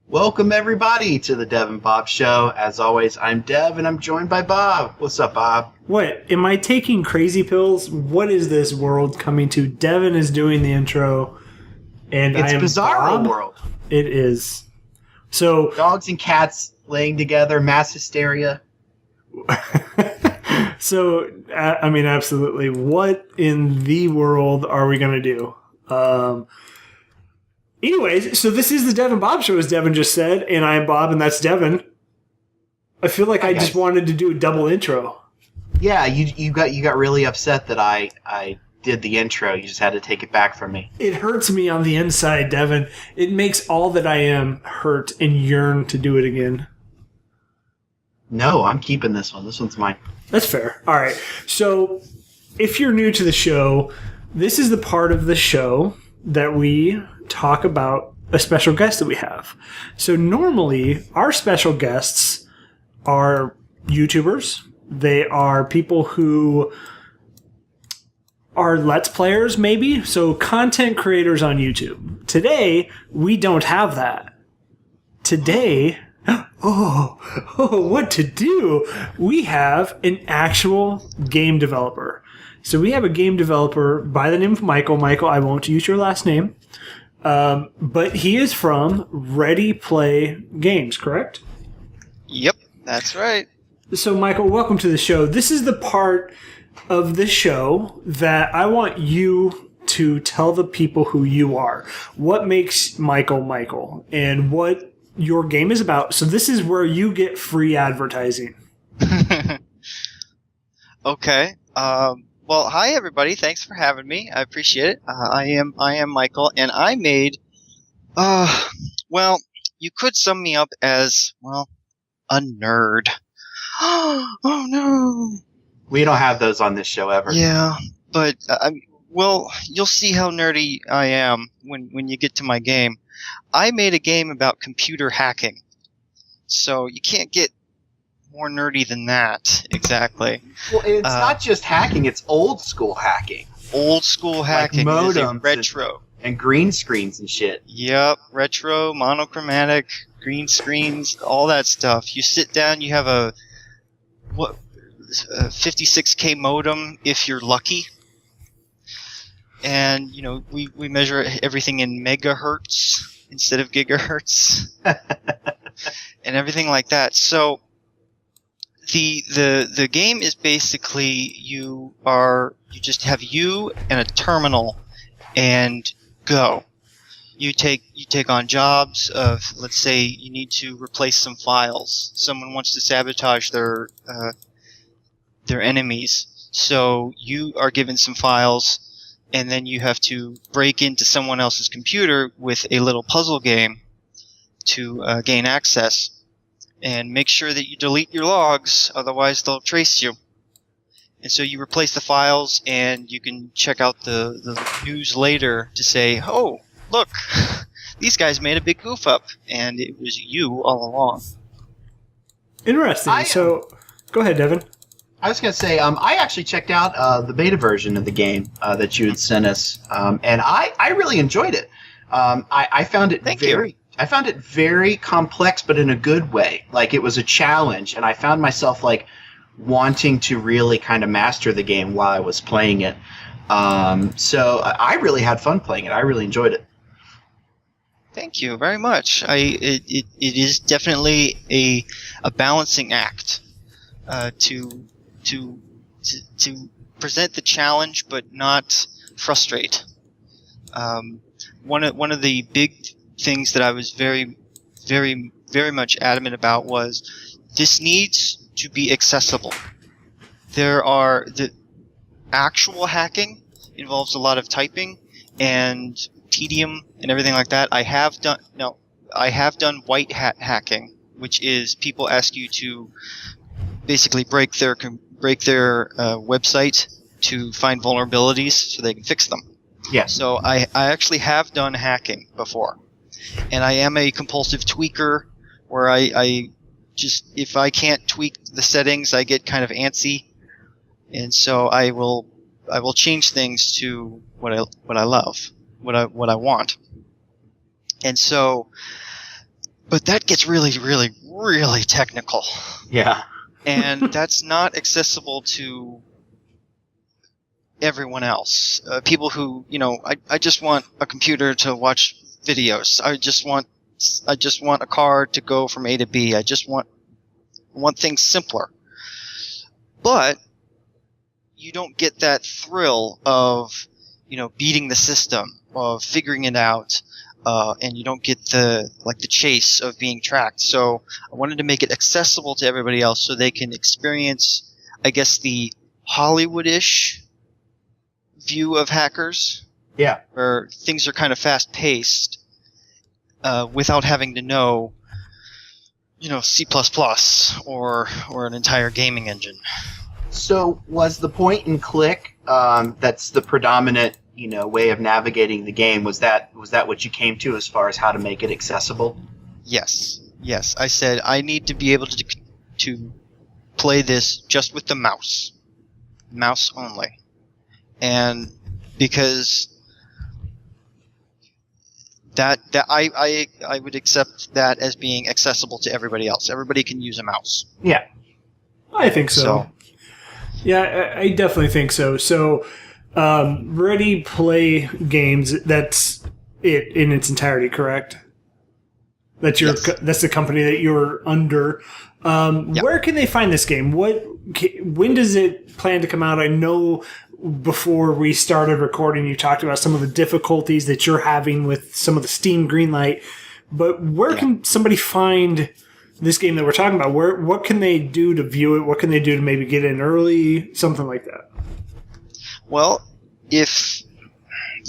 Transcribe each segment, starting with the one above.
Welcome everybody to the Dev and Bob Show. As always, I'm Dev and I'm joined by Bob. What's up, Bob? What? Am I taking crazy pills? What is this world coming to? Devin is doing the intro, and It's I am Bizarro Bob. World. It is. So Dogs and cats laying together, mass hysteria. I mean, absolutely. What in the world are we going to do? Anyways, so this is the Dev and Bob Show, as Devin just said, and I am Bob, and that's Devin. I feel like I just wanted to do a double intro. Yeah, you got really upset that I did the intro. You just had to take it back from me. It hurts me on the inside, Devin. It makes all that I am hurt and yearn to do it again. No, I'm keeping this one. This one's mine. That's fair. All right. So, if you're new to the show, this is the part of the show that we talk about a special guest that we have. So, normally, our special guests are YouTubers. They are people who are Let's Players, maybe. So, content creators on YouTube. Today, we don't have that. Today... what to do? We have an actual game developer. So we have a game developer by the name of Michael. Michael, I won't use your last name. But he is from Ready Play Games, correct? Yep, that's right. So, Michael, welcome to the show. This is the part of the show that I want you to tell the people who you are. What makes Michael Michael? And what your game is about. So this is where you get free advertising. Okay. Well, hi everybody. Thanks for having me. I appreciate it. I am Michael, and I made. Well, you could sum me up as a nerd. Oh no. We don't have those on this show ever. Yeah, but you'll see how nerdy I am when you get to my game. I made a game about computer hacking. So you can't get more nerdy than that, exactly. Well, it's not just hacking, it's old school hacking. Old school hacking. Like it is modems retro. And green screens and shit. Yep, retro, monochromatic, green screens, all that stuff. You sit down, you have a 56K modem if you're lucky. And, we measure everything in megahertz instead of gigahertz and everything like that. So the game is basically you just have you and a terminal and go. You take on jobs of, let's say you need to replace some files. Someone wants to sabotage their enemies. So you are given some files, and then you have to break into someone else's computer with a little puzzle game to gain access. And make sure that you delete your logs, otherwise they'll trace you. And so you replace the files, and you can check out the news later to say, oh, look, these guys made a big goof up, and it was you all along. Interesting. So, go ahead, Devin. I was going to say, I actually checked out the beta version of the game that you had sent us, and I really enjoyed it. I found it I found it very complex, but in a good way. Like, it was a challenge, and I found myself wanting to really kind of master the game while I was playing it. So I really had fun playing it. I really enjoyed it. Thank you very much. It is definitely a balancing act to present the challenge, but not frustrate. One of the big things that I was very, very, very much adamant about was this needs to be accessible. The actual hacking involves a lot of typing and tedium and everything like that. I have done white hat hacking, which is people ask you to basically break their website to find vulnerabilities so they can fix them. Yeah. So I actually have done hacking before, and I am a compulsive tweaker where I just, if I can't tweak the settings, I get kind of antsy, and so I will change things to what I love, what I want. And so But that gets really, really, really technical. Yeah. And that's not accessible to everyone else. People who, I just want a computer to watch videos. I just want a car to go from A to B. I just want things simpler. But you don't get that thrill of, beating the system, of figuring it out, and you don't get the chase of being tracked. So I wanted to make it accessible to everybody else so they can experience, I guess, the Hollywood-ish view of hackers. Yeah. Where things are kind of fast-paced without having to know, C++ or an entire gaming engine. So was the point and click that's the predominant way of navigating the game, was that what you came to as far as how to make it accessible? Yes. I said I need to be able to play this just with the mouse only, and because that I would accept that as being accessible to everybody else. Everybody can use a mouse. Yeah, I think so. Yeah, I definitely think so. So, Ready Play Games, that's it in its entirety, correct? That's that's the company that you're under. Yep. Where can they find this game? When does it plan to come out? I know before we started recording, you talked about some of the difficulties that you're having with some of the Steam Greenlight. But where can somebody find this game that we're talking about? What can they do to view it? What can they do to maybe get in early? Something like that. Well, if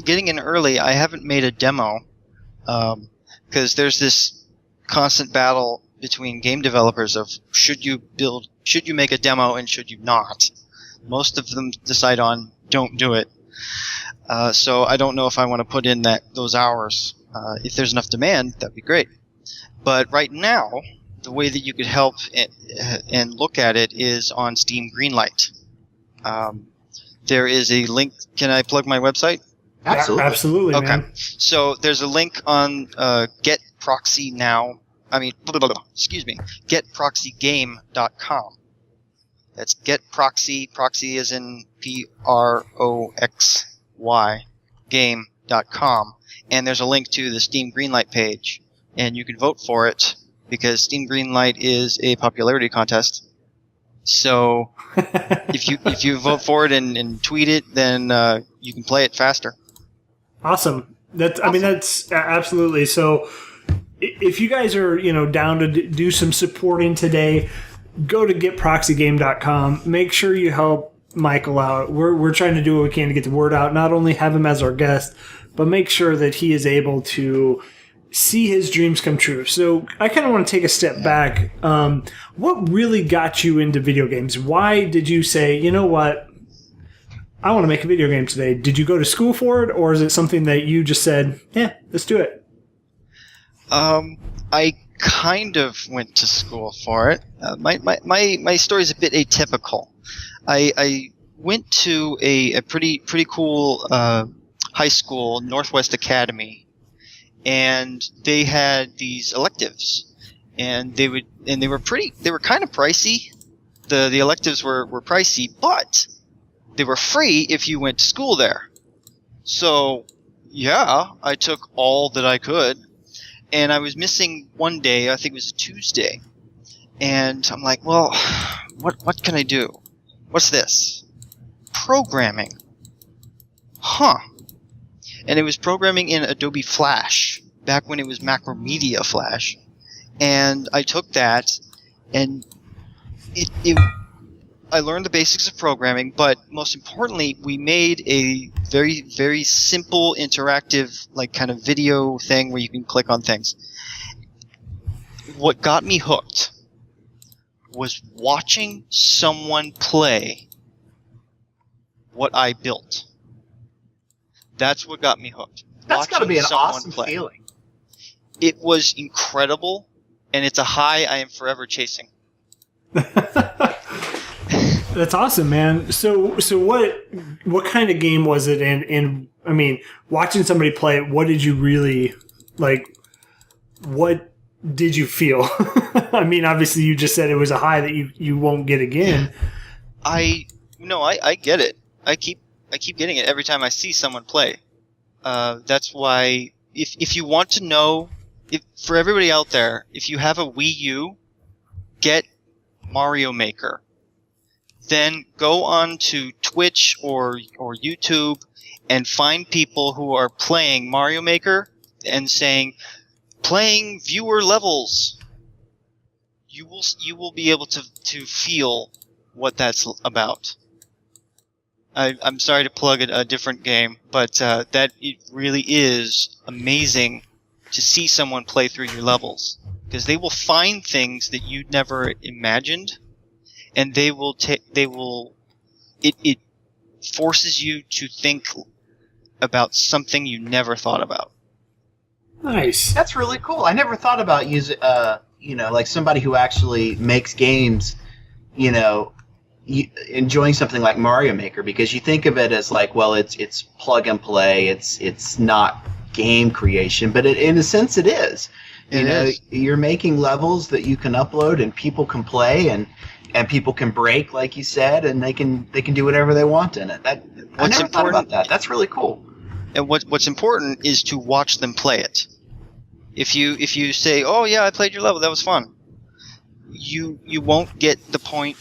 getting in early, I haven't made a demo because there's this constant battle between game developers of should you make a demo and should you not. Most of them decide on don't do it. So I don't know if I want to put in those hours. If there's enough demand, that'd be great. But right now, the way that you could help and look at it is on Steam Greenlight. There is a link. Can I plug my website? Absolutely. Absolutely, okay. Man. So there's a link on Get Proxy Now. GetProxyGame.com. That's Get Proxy. Proxy is in PROXY game.com. And there's a link to the Steam Greenlight page. And you can vote for it because Steam Greenlight is a popularity contest. So if you vote for it and tweet it, then you can play it faster. Awesome. That's absolutely. So if you guys are down to do some supporting today, go to getproxygame.com. Make sure you help Michael out. We're trying to do what we can to get the word out. Not only have him as our guest, but make sure that he is able to see his dreams come true. So I kind of want to take a step back. What really got you into video games? Why did you say, you know what, I want to make a video game today? Did you go to school for it, or is it something that you just said, yeah, let's do it? I kind of went to school for it. My story is a bit atypical. I went to a pretty cool high school, Northwest Academy, and they had these electives, and they were kind of pricey. The electives were pricey, but they were free if you went to school there. So yeah, I took all that I could. And I was missing one day, I think it was a Tuesday. And I'm like, well, what can I do? What's this? Programming. Huh. And it was programming in Adobe Flash, back when it was Macromedia Flash. And I took that, and I learned the basics of programming, but most importantly, we made a very, very simple, interactive, kind of video thing where you can click on things. What got me hooked was watching someone play what I built. That's what got me hooked. That's got to be an awesome feeling. It was incredible, and it's a high I am forever chasing. That's awesome, man. So what kind of game was it? And I mean, watching somebody play it, what did you really like? What did you feel? I mean, obviously, you just said it was a high that you won't get again. I get it. I keep getting it every time I see someone play. That's why if you want to know, if for everybody out there, if you have a Wii U, get Mario Maker. Then go on to Twitch or YouTube and find people who are playing Mario Maker and saying, playing viewer levels. You will be able to feel what that's about. I'm sorry to plug a different game, but that it really is amazing to see someone play through your levels, because they will find things that you'd never imagined, and it forces you to think about something you never thought about. Nice. That's really cool. I never thought about using, like somebody who actually makes games, enjoying something like Mario Maker, because you think of it as like, well, it's plug and play. It's not game creation, but in a sense it is. You're making levels that you can upload and people can play and people can break, like you said, and they can do whatever they want in it. I never thought about that. That's really cool. And what's important is to watch them play it. If you say, "Oh yeah, I played your level, that was fun," you won't get the point.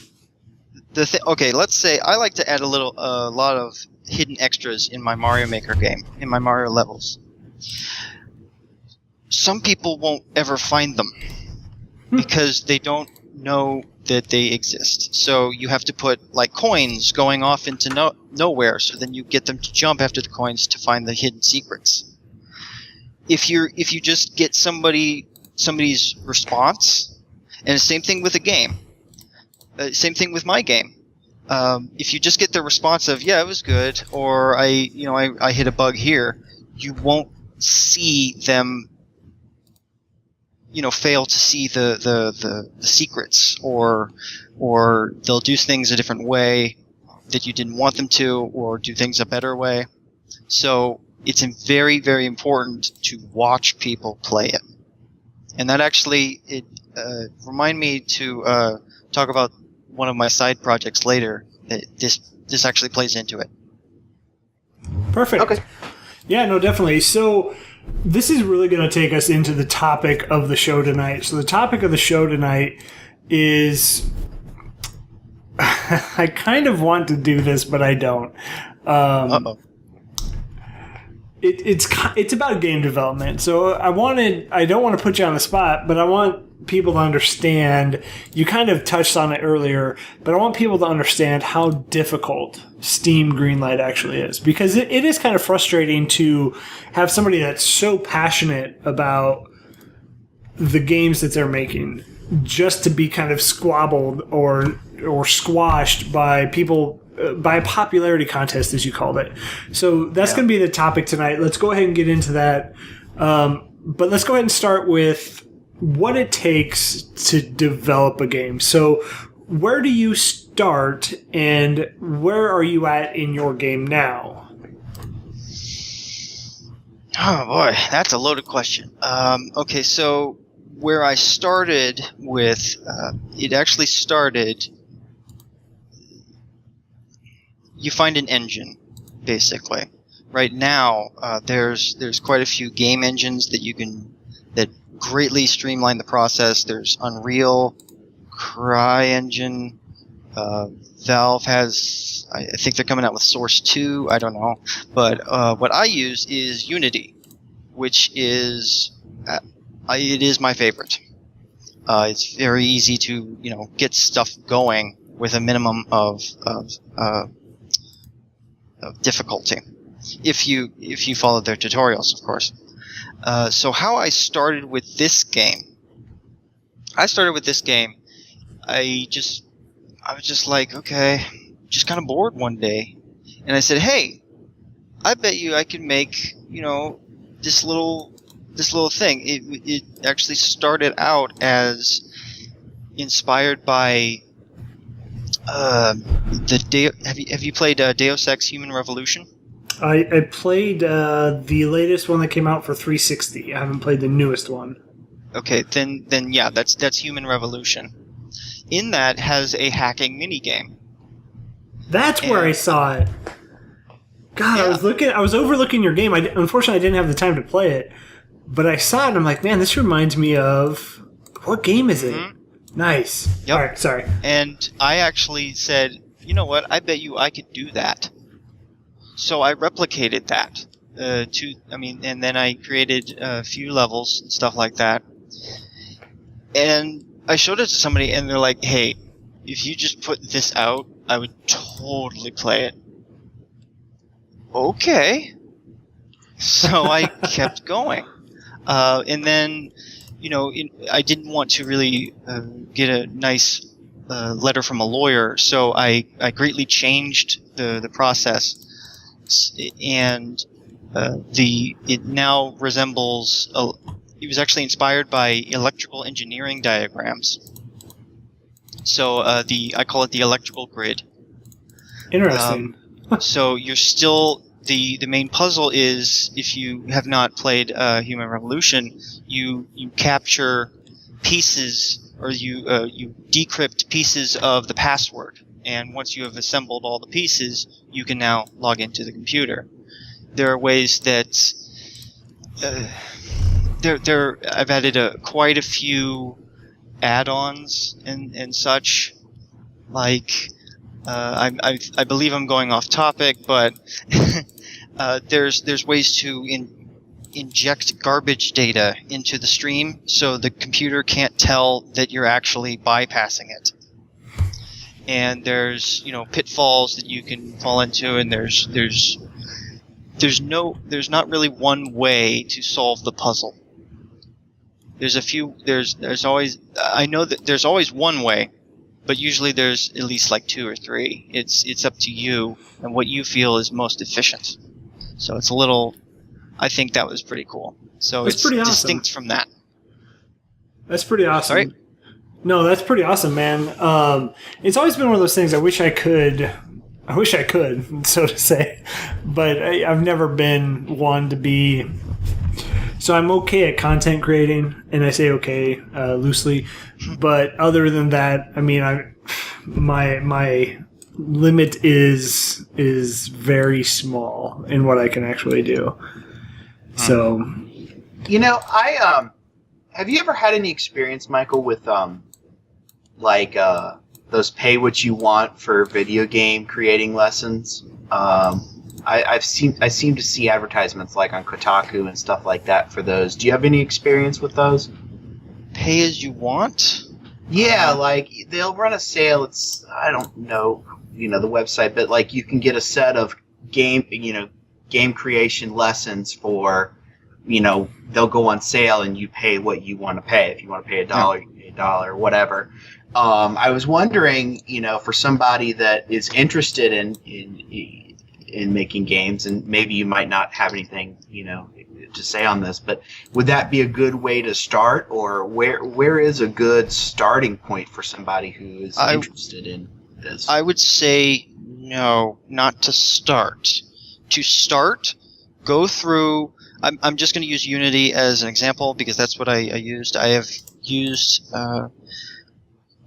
Okay, let's say I like to add a lot of hidden extras in my Mario Maker game, in my Mario levels. Some people won't ever find them because they don't know that they exist. So you have to put like coins going off into nowhere, so then you get them to jump after the coins to find the hidden secrets. If you just get somebody's response, and the same thing with a game, same thing with my game. If you just get the response of "yeah, it was good," or I hit a bug here, you won't see them fail to see the secrets, or they'll do things a different way that you didn't want them to, or do things a better way. So it's very, very important to watch people play it. And that actually remind me to talk about one of my side projects later. This actually plays into it. Perfect. Okay. Yeah, no, definitely. So this is really going to take us into the topic of the show tonight. So the topic of the show tonight is I kind of want to do this, but I don't. Uh-oh. It's about game development. So I don't want to put you on the spot, but I want people to understand. You kind of touched on it earlier, but I want people to understand how difficult Steam Greenlight actually is, because it is kind of frustrating to have somebody that's so passionate about the games that they're making just to be kind of squabbled or squashed by people, by a popularity contest, as you called it. So that's going to be the topic tonight. Let's go ahead and get into that. But let's go ahead and start with what it takes to develop a game. So where do you start, and where are you at in your game now? Oh boy, that's a loaded question. Okay, so where I started with, it actually started, you find an engine, basically. Right now, there's quite a few game engines that greatly streamline the process. There's Unreal, CryEngine, Valve has, I think they're coming out with Source 2, I don't know. But what I use is Unity, which is, it is my favorite. It's very easy to, get stuff going with a minimum of difficulty, if you follow their tutorials, of course. So how I started with this game, I was just like, okay, just kind of bored one day, and I said, hey, I bet you I can make, this little thing. It actually started out as inspired by have you played Deus Ex Human Revolution? I played the latest one that came out for 360. I haven't played the newest one. Okay, then yeah, that's Human Revolution. In that has a hacking minigame. That's where I saw it. God, Yeah. I was overlooking your game. Unfortunately, I didn't have the time to play it, but I saw it and I'm like, man, this reminds me of what game is it? Nice. Yep. All right, sorry. And I actually said, you know what? I bet you I could do that. So I replicated that. And then I created a few levels and stuff like that. And I showed it to somebody, and they're like, "Hey, if you just put this out, I would totally play it." Okay. So I kept going, and then, I didn't want to really get a nice letter from a lawyer, so I greatly changed the process, and it now resembles. It was actually inspired by electrical engineering diagrams. So I call it the electrical grid. Interesting. So you're still the main puzzle is, if you have not played Human Revolution, you capture pieces, or you decrypt pieces of the password, and once you have assembled all the pieces, you can now log into the computer. There are ways that I've added quite a few add-ons and such, like. I believe I'm going off topic, but there's ways to inject garbage data into the stream so the computer can't tell that you're actually bypassing it. And there's pitfalls that you can fall into, and there's not really one way to solve the puzzle. There's always, I know that there's always one way, but usually there's at least like two or three. It's up to you and what you feel is most efficient. So it's a little. I think that was pretty cool. So it's pretty awesome. Distinct from that. That's pretty awesome. Sorry? No, that's pretty awesome, man. It's always been one of those things. I wish I could, so to say, but I've never been one to be. So I'm okay at content creating, and I say okay loosely. But other than that, I mean, my limit is very small in what I can actually do. So, I have you ever had any experience, Michael, with those pay what you want for video game creating lessons? I seem to see advertisements like on Kotaku and stuff like that for those. Do you have any experience with those? Pay as you want? Yeah, like they'll run a sale. It's, I don't know, the website, but like you can get a set of game creation lessons for, they'll go on sale and you pay what you want to pay. If you want to pay $1, you pay $1 or whatever. I was wondering, for somebody that is interested in making games, and maybe you might not have anything, to say on this, but would that be a good way to start, or where is a good starting point for somebody who is interested in this? I would say no, not to start. To start, go through. I'm just going to use Unity as an example because that's what I used. I have used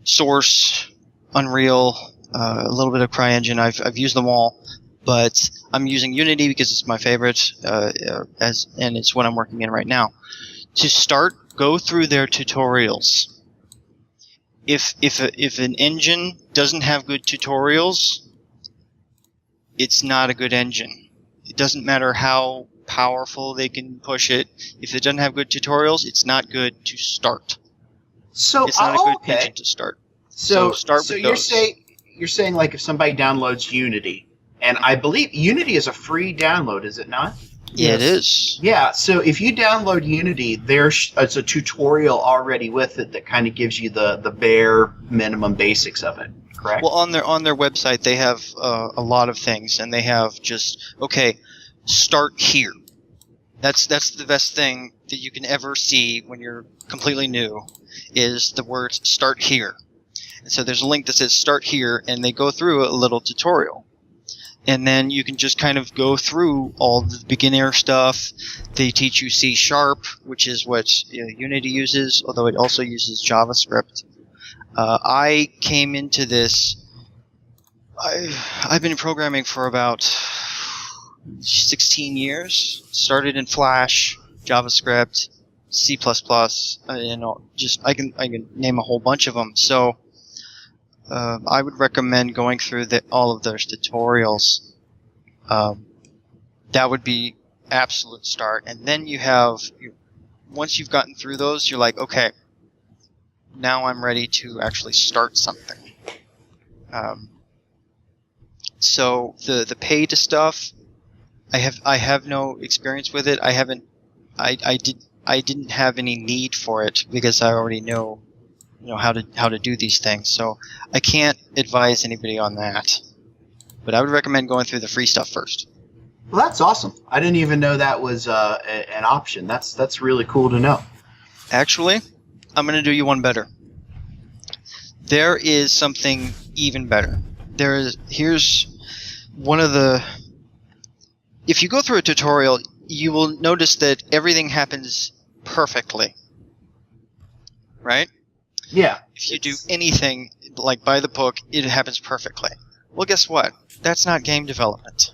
Source, Unreal, a little bit of CryEngine. I've used them all. But I'm using Unity because it's my favorite, and it's what I'm working in right now. To start, go through their tutorials. If an engine doesn't have good tutorials, it's not a good engine. It doesn't matter how powerful they can push it. If it doesn't have good tutorials, it's not good to start. So it's not a good engine to start. So start with those. You're saying like if somebody downloads Unity. And I believe Unity is a free download, is it not? Yeah, it is. Yeah, so if you download Unity, it's a tutorial already with it that kind of gives you the bare minimum basics of it, correct? Well, on their website, they have a lot of things, and they have just, start here. That's the best thing that you can ever see when you're completely new, is the words start here. And so there's a link that says start here, and they go through a little tutorial. And then you can just kind of go through all the beginner stuff. They teach you C#, which is what Unity uses, although it also uses JavaScript. I came into this. I've been programming for about 16 years. Started in Flash, JavaScript, C++, I can name a whole bunch of them. So I would recommend going through all of those tutorials. That would be absolute start. And then once you've gotten through those, you're like, okay, now I'm ready to actually start something. So the pay to stuff, I have no experience with it. I didn't have any need for it because I already know how to do these things. So I can't advise anybody on that. But I would recommend going through the free stuff first. Well, that's awesome. I didn't even know that was an option. That's really cool to know. Actually, I'm going to do you one better. There is something even better. Here's one of the... If you go through a tutorial, you will notice that everything happens perfectly. Right? Yeah. If you do anything like by the book, it happens perfectly. Well, guess what? That's not game development.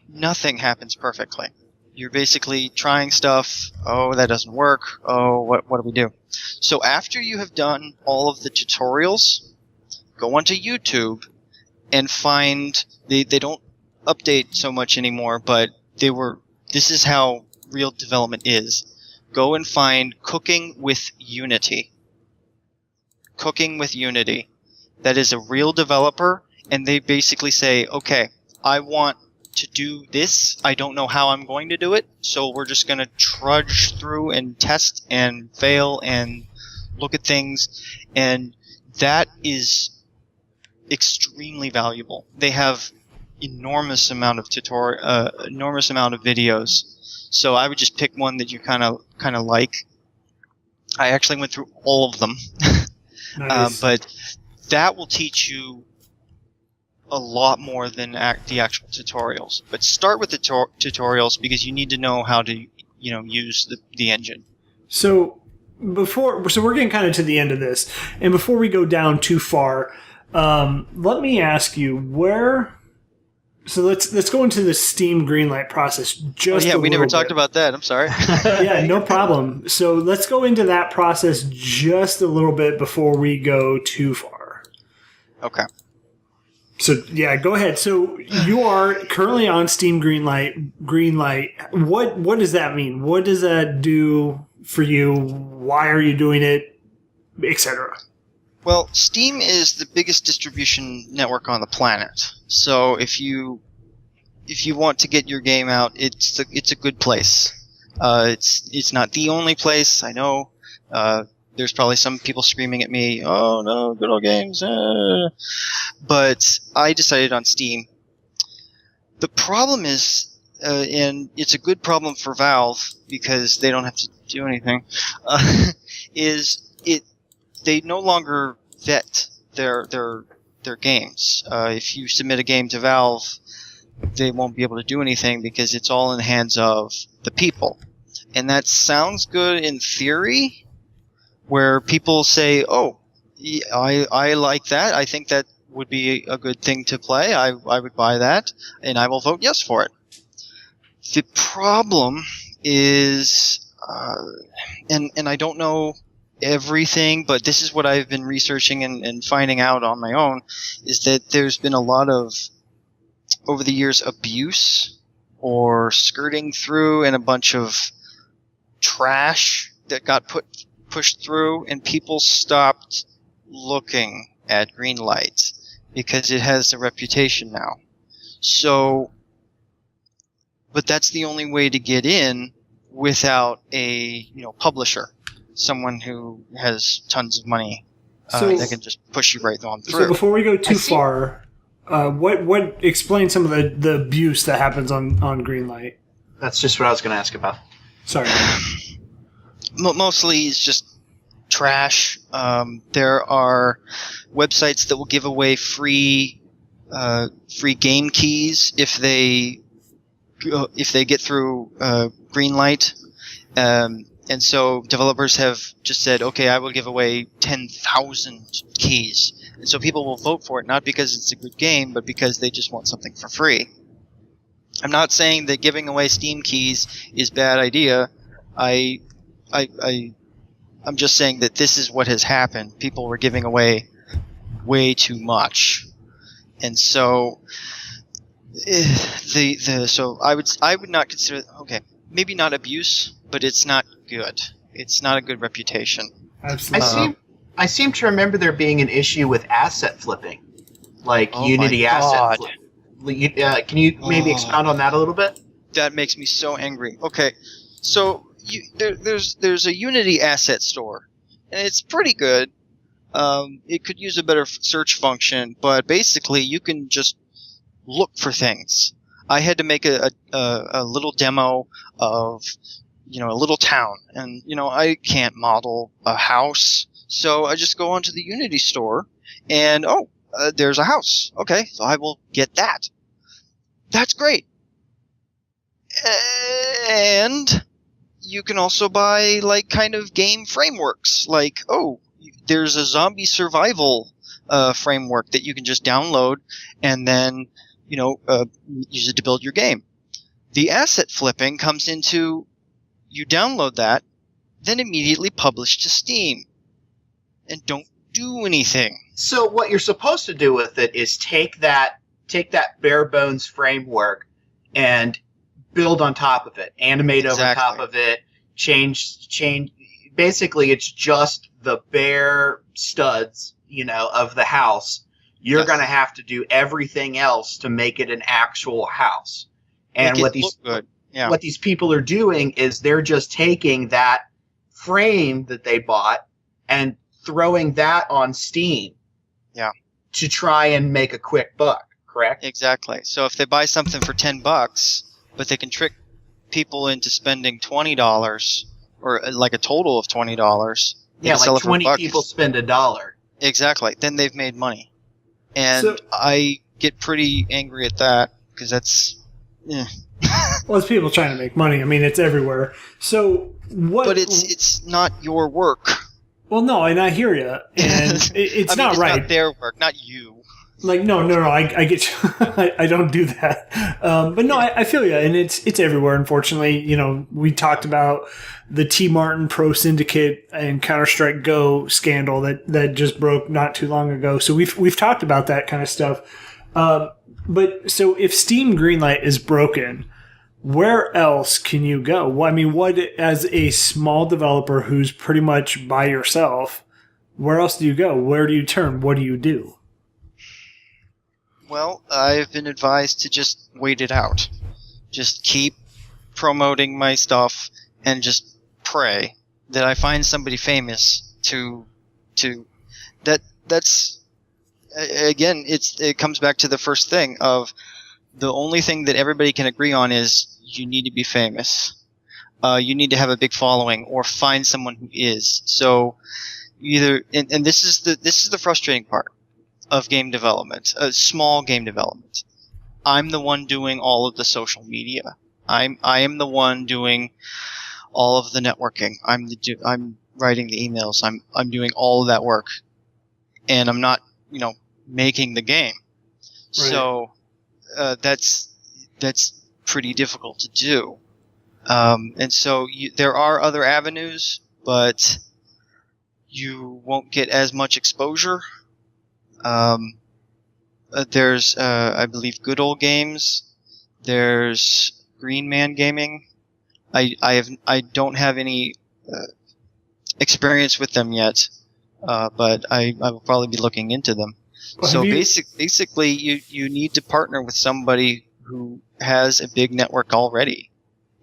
Nothing happens perfectly. You're basically trying stuff. Oh, that doesn't work. Oh, what do we do? So after you have done all of the tutorials, go onto YouTube and find... They don't update so much anymore, but this is how real development is. Go and find Cooking with Unity. Cooking with Unity. That is a real developer, and they basically say, okay, I want to do this. I don't know how I'm going to do it, so we're just going to trudge through and test and fail and look at things, and that is extremely valuable. They have enormous amount of enormous amount of videos. So I would just pick one that you kind of like. I actually went through all of them. Nice. But that will teach you a lot more than the actual tutorials. But start with the tutorials because you need to know how to use the engine. So we're getting kind of to the end of this, and before we go down too far, let me ask you where. So let's go into the Steam Greenlight process. We never talked about that. I'm sorry. Yeah, no problem. So let's go into that process just a little bit before we go too far. Okay. So yeah, go ahead. So you are currently on Steam Greenlight. What does that mean? What does that do for you? Why are you doing it? Etc. Well, Steam is the biggest distribution network on the planet. So if you want to get your game out, it's a good place. It's not the only place. I know. There's probably some people screaming at me, "Oh no, good old games!" But I decided on Steam. The problem is, and it's a good problem for Valve because they don't have to do anything. They no longer vet their games. If you submit a game to Valve, they won't be able to do anything because it's all in the hands of the people. And that sounds good in theory, where people say, "Oh, I like that. I think that would be a good thing to play. I would buy that, and I will vote yes for it." The problem is, and I don't know everything, but this is what I've been researching and finding out on my own, is that there's been a lot of, over the years, abuse or skirting through and a bunch of trash that got pushed through, and people stopped looking at Greenlight because it has a reputation now. So, but that's the only way to get in without a publisher. Someone who has tons of money that can just push you right on through. So before we go too far, what explain some of the abuse that happens on Greenlight? That's just what I was going to ask about. Sorry. Mostly it's just trash. There are websites that will give away free free game keys if they get through Greenlight. And so developers have just said, okay, I will give away 10,000 keys. And so people will vote for it, not because it's a good game, but because they just want something for free. I'm not saying that giving away Steam keys is a bad idea. I'm just saying that this is what has happened. People were giving away way too much. And so so I would not consider, okay, maybe not abuse, but it's not good. It's not a good reputation. Absolutely. I seem to remember there being an issue with asset flipping, like Unity asset flip. Can you maybe expound on that a little bit? That makes me so angry. Okay, so there's a Unity asset store, and it's pretty good. It could use a better search function, but basically you can just look for things. I had to make a little demo of a little town, and I can't model a house, so I just go onto the Unity store, and there's a house. Okay, so I will get that. That's great. And you can also buy kind of game frameworks, there's a zombie survival framework that you can just download and then use it to build your game. The asset flipping comes into, you download that, then immediately publish to Steam, and don't do anything. So what you're supposed to do with it is take that bare bones framework and build on top of it, animate over top of it, change. Basically, it's just the bare studs, of the house. You're going to have to do everything else to make it an actual house. And what these people are doing is they're just taking that frame that they bought and throwing that on Steam. Yeah. To try and make a quick buck, correct? Exactly. So if they buy something for $10, but they can trick people into spending $20 or a total of $20. Yeah, 20 people spend $1. Exactly. Then they've made money. And I get pretty angry at that because that's Well, it's people trying to make money. I mean, it's everywhere. So what? But it's not your work. Well, no, and I hear you, and it's not right. It's not their work, not you. No, I get you. I don't do that. But no, I feel you, and it's everywhere. Unfortunately, we talked about the T. Martin Pro Syndicate and Counter-Strike Go scandal that just broke not too long ago. So we've talked about that kind of stuff. But so if Steam Greenlight is broken, where else can you go? Well, I mean, what as a small developer who's pretty much by yourself, where else do you go? Where do you turn? What do you do? Well, I've been advised to just wait it out. Just keep promoting my stuff and just pray that I find somebody famous that's again, it comes back to the first thing of the only thing that everybody can agree on is you need to be famous. You need to have a big following or find someone who is. So either and this is the frustrating part of game development, small game development. I'm the one doing all of the social media. I am the one doing all of the networking. I'm writing the emails. I'm doing all of that work, and I'm not making the game. Right. So that's pretty difficult to do. And so there are other avenues, but you won't get as much exposure. There's, I believe, Good Old Games. There's Green Man Gaming. I don't have any experience with them yet, but I will probably be looking into them. Well, so basically, you need to partner with somebody who has a big network already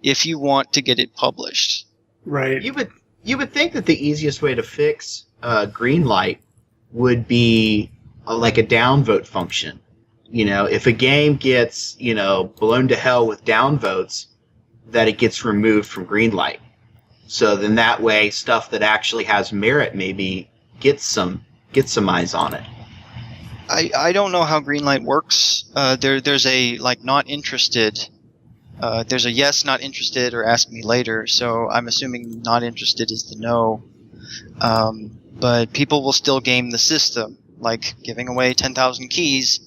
if you want to get it published. Right. You would think that the easiest way to fix Greenlight would be like a downvote function. If a game gets, blown to hell with downvotes, that it gets removed from Greenlight. So then that way, stuff that actually has merit maybe gets some eyes on it. I don't know how Greenlight works. There's a not interested. There's a yes, not interested, or ask me later. So I'm assuming not interested is the no. But people will still game the system, like giving away 10,000 keys,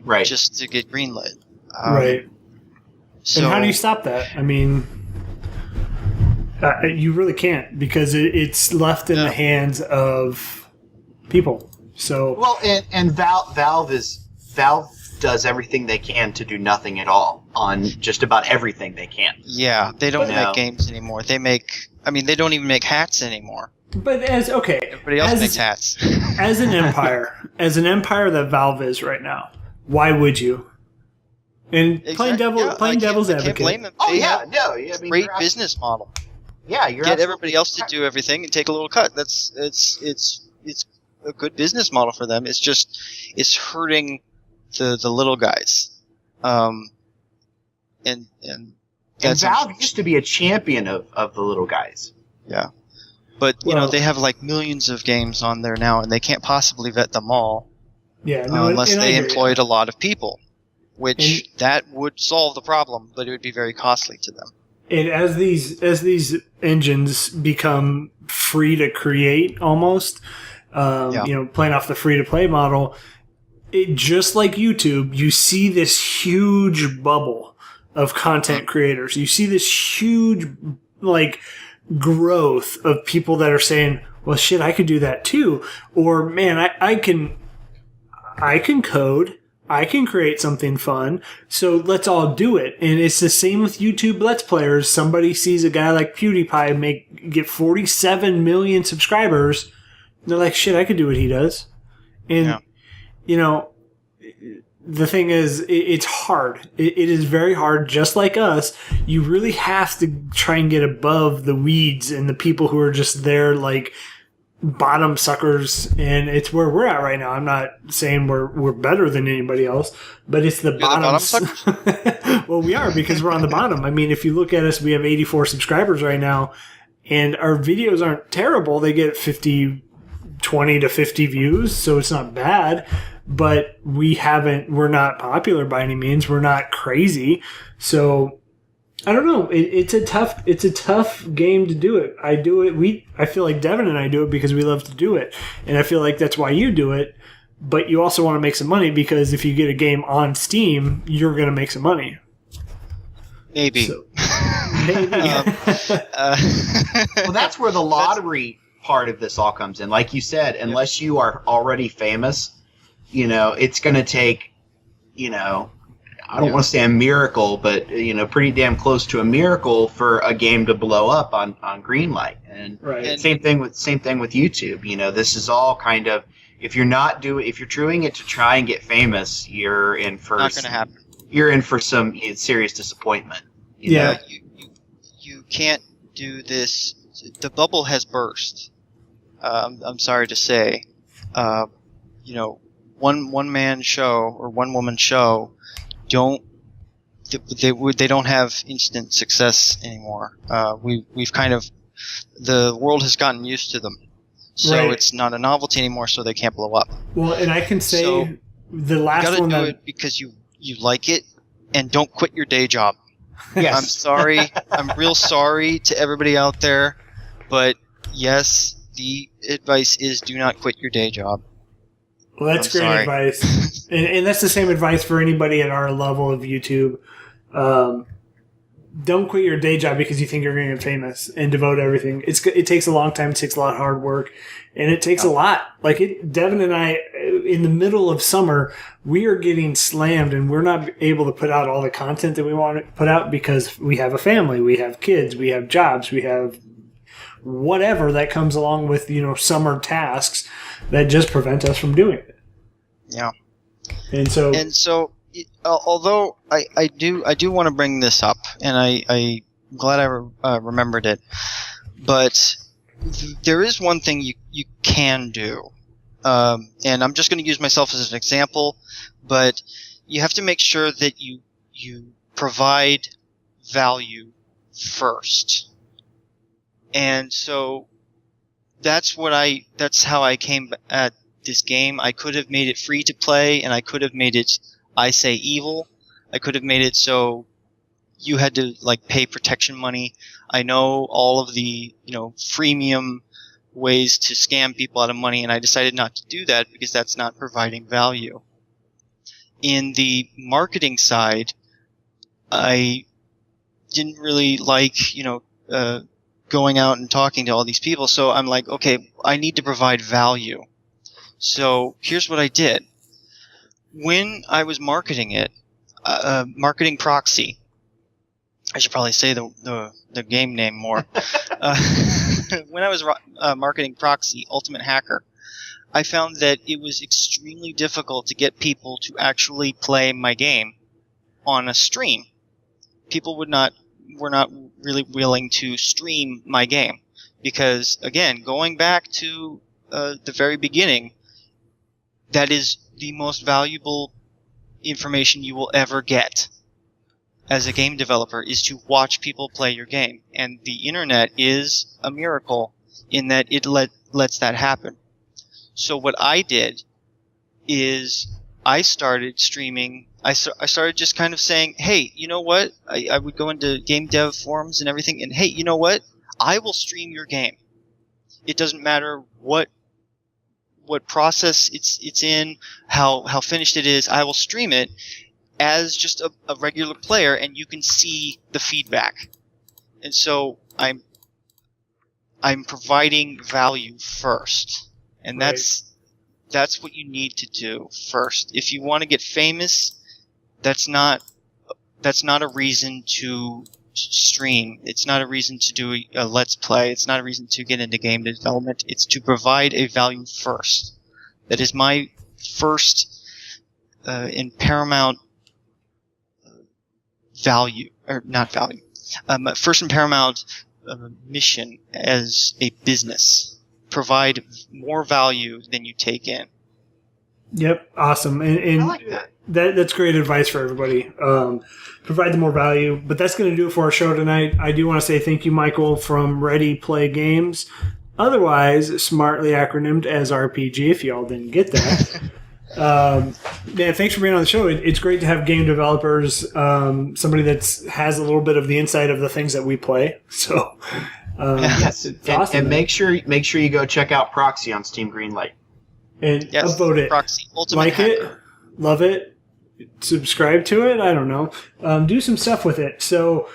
right, just to get greenlit. Right. So, and how do you stop that? I mean, you really can't, because it's left in the hands of people. So well, and Valve does everything they can to do nothing at all on just about everything they can. Yeah, they don't make games anymore. They don't even make hats anymore. But everybody else makes hats. as an empire that Valve is right now, why would you? And playing devil's advocate. Can't blame them. Great business model. Yeah, you're get everybody else to do everything and take a little cut. It's a good business model for them. It's hurting the little guys. And Valve used to be a champion of the little guys. Yeah. But they have millions of games on there now, and they can't possibly vet them all. Yeah, no, unless they employed a lot of people, which that would solve the problem, but it would be very costly to them. And as these engines become free to create, almost, playing off the free to play model, just like YouTube, you see this huge bubble of content creators. You see this huge growth of people that are saying, well, shit, I could do that too. Or, man, I can code. I can create something fun. So let's all do it. And it's the same with YouTube Let's Players. Somebody sees a guy like PewDiePie get 47 million subscribers. They're like, shit, I could do what he does. And, the thing is, it's hard. It is very hard, just like us. You really have to try and get above the weeds and the people who are just there bottom suckers, and it's where we're at right now. I'm not saying we're better than anybody else, but it's the bottom suckers. Well, we are, because we're on the bottom. I mean, if you look at us, we have 84 subscribers right now, and our videos aren't terrible. They get 20 to 50 views, so it's not bad. But we're not popular by any means. We're not crazy. So I don't know. It's a tough game to do it. I do it. I feel like Devin and I do it because we love to do it. And I feel like that's why you do it. But you also want to make some money, because if you get a game on Steam, you're going to make some money. Maybe. So, maybe. Well, that's where the lottery part of this all comes in. Like you said, unless you are already famous, it's going to take, I don't want to say a miracle, but pretty damn close to a miracle for a game to blow up on Greenlight. And same thing with YouTube. This is all kind of, if you're doing it to try and get famous, you're in for not going to happen. You're in for some serious disappointment. You can't do this. The bubble has burst. I'm sorry to say. One man show or one woman show they don't have instant success anymore. We've kind of, the world has gotten used to them, so it's not a novelty anymore. So they can't blow up. Well, and I can say the last one you gotta do it because you like it, and don't quit your day job. Yes. I'm sorry. I'm real sorry to everybody out there, but yes, the advice is do not quit your day job. Well, that's great advice. And that's the same advice for anybody at our level of YouTube. Don't quit your day job because you think you're going to get famous, and devote everything. It takes a long time. It takes a lot of hard work, and it takes a lot. Devin and I, in the middle of summer, we are getting slammed, and we're not able to put out all the content that we want to put out because we have a family, we have kids, we have jobs, we have whatever that comes along with, summer tasks that just prevent us from doing it. Yeah. And so although I do want to bring this up, and I'm glad I remembered it, but there is one thing you can do, and I'm just going to use myself as an example, but you have to make sure that you provide value first. And so that's how I came this game. I could have made it free to play, and I could have made it, I say, evil. I could have made it so you had to like pay protection money. I know all of the freemium ways to scam people out of money, and I decided not to do that because that's not providing value. In the marketing side, I didn't really like going out and talking to all these people, so I'm like, okay, I need to provide value. So here's what I did. When I was marketing it, marketing proxy. I should probably say the game name more. When I was marketing Proxy, Ultimate Hacker, I found that it was extremely difficult to get people to actually play my game on a stream. People were not really willing to stream my game because, again, going back to the very beginning, that is the most valuable information you will ever get as a game developer, is to watch people play your game. And the internet is a miracle in that it lets that happen. So what I did is I started streaming. I started just kind of saying, hey, you know what? I would go into game dev forums and everything, and hey, you know what? I will stream your game. It doesn't matter what process it's in, how finished it is. I will stream it as just a regular player, and you can see the feedback. And so I'm providing value first, and Right. that's what you need to do first. If you want to get famous, that's not a reason to stream. It's not a reason to do a let's play. It's not a reason to get into game development. It's to provide a value first. That is my first and paramount value, or not value. First and paramount mission as a business. Provide more value than you take in. Yep, awesome. And I like that. That's great advice for everybody. Provide the more value. But that's going to do it for our show tonight. I do want to say thank you, Michael, from Ready Play Games, otherwise smartly acronymed as RPG, if y'all didn't get that. Yeah, thanks for being on the show. It's great to have game developers, somebody that has a little bit of the insight of the things that we play. So, Yes, it's and, awesome. and make sure you go check out Proxy on Steam Greenlight. And Yes, upvote it. Proxy, Ultimate Like Hacker. it, love it, subscribe to it. I don't know. Do some stuff with it. So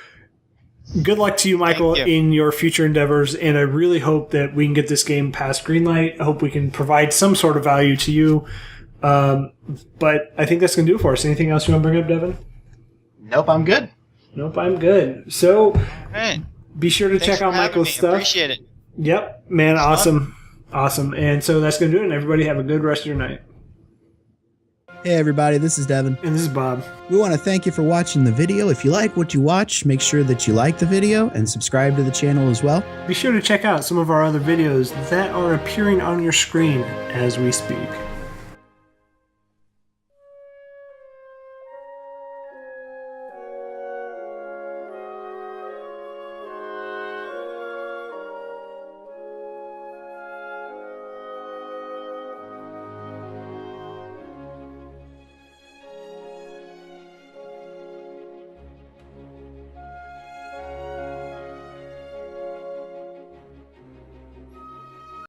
good luck to you, Michael, Thank you. in your future endeavors. And I really hope that we can get this game past Greenlight. I hope we can provide some sort of value to you. But I think that's going to do it for us. Anything else you want to bring up, Devin? Nope, I'm good. Nope, I'm good. So All right. be sure to Thanks check for out having Michael's me. stuff. Appreciate it. Yep, man, awesome. Awesome. And so that's going to do it. And everybody have a good rest of your night. Hey everybody, this is Devin. And this is Bob. We want to thank you for watching the video. If you like what you watch, make sure that you like the video and subscribe to the channel as well. Be sure to check out some of our other videos that are appearing on your screen as we speak.